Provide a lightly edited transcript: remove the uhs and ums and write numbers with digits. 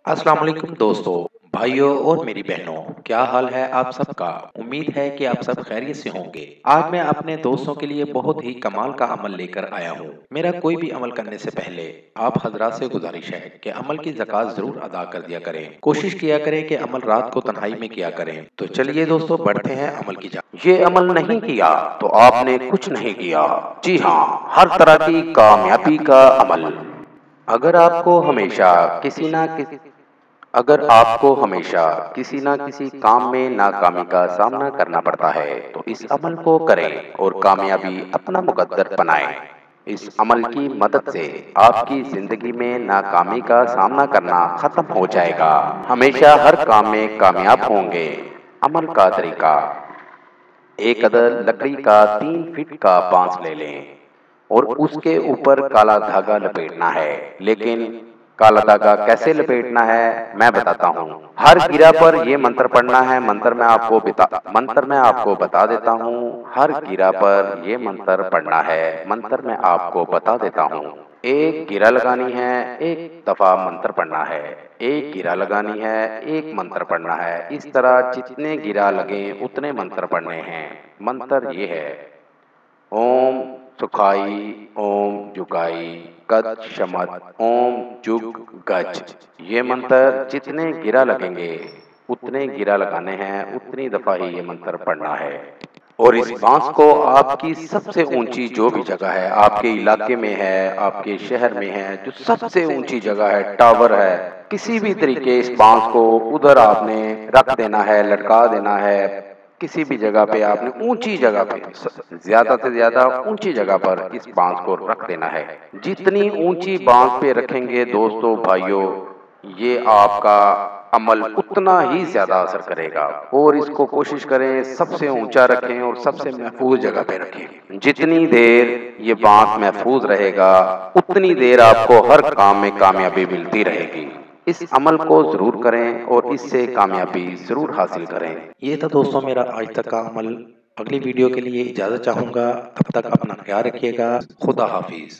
अस्सलाम वालेकुम दोस्तों, भाइयों और मेरी बहनों, क्या हाल है आप सबका। उम्मीद है कि आप सब खैरियत से होंगे। आज मैं अपने दोस्तों के लिए बहुत ही कमाल का अमल लेकर आया हूँ। मेरा कोई भी अमल करने से पहले आप हजरात से गुजारिश है कि अमल की ज़कात जरूर अदा कर दिया करें। कोशिश किया करें कि अमल रात को तन्हाई में किया करें। तो चलिए दोस्तों, बढ़ते हैं अमल की जान। ये अमल नहीं किया तो आपने कुछ नहीं किया। जी हाँ, हर तरह की कामयाबी का अमल। अगर आपको हमेशा किसी ना किसी अगर आपको हमेशा किसी ना किसी काम में नाकामी का सामना करना पड़ता है तो इस अमल को करें और कामयाबी अपना मुकद्दर बनाएं। इस अमल की मदद से आपकी जिंदगी में नाकामी का सामना करना खत्म हो जाएगा। हमेशा हर काम में कामयाब होंगे। अमल का तरीका: एक अदद लकड़ी का 3 फीट का बांस ले लें और उसके ऊपर काला धागा लपेटना है। लेकिन काला धागा कैसे लपेटना है मैं बताता हूँ। हर गिरा पर ये मंत्र पढ़ना है। मंत्र मैं आपको बता देता हूँ। हर गिरा पर ये मंत्र पढ़ना है। मंत्र मैं आपको बता देता हूँ। एक गिरा लगानी है, एक दफा मंत्र पढ़ना है। एक गिरा लगानी है, एक मंत्र पढ़ना है। इस तरह जितने गिरा लगे उतने मंत्र पढ़ने हैं। मंत्र ये है: ओम सुखाई ओम जुगाई गज शमत ओम जुग गज। ये मंत्र जितने गिरा लगेंगे उतने गिरा लगाने हैं, उतनी दफा ही ये मंत्र पढ़ना है। और इस बांस को आपकी सबसे ऊंची जो भी जगह है, आपके इलाके में है, आपके शहर में है, जो सबसे ऊंची जगह है, टावर है, किसी भी तरीके इस बांस को उधर आपने रख देना है, लटका देना है। किसी भी जगह पे आपने ऊंची जगह पे, ज्यादा से ज्यादा ऊंची जगह पर इस बांस को रख देना है। जितनी ऊंची बांस पे रखेंगे दोस्तों भाइयों, ये आपका अमल उतना ही ज्यादा असर करेगा। और इसको कोशिश करें सबसे ऊंचा रखें और सबसे महफूज जगह पे रखें। जितनी देर ये बांस महफूज रहेगा उतनी देर आपको हर काम में कामयाबी मिलती रहेगी। इस अमल को जरूर करें और इससे कामयाबी जरूर हासिल करें। ये था दोस्तों मेरा आज तक का अमल। अगली वीडियो के लिए इजाज़त चाहूँगा। तब तक अपना ख्याल रखिएगा। खुदा हाफिज़।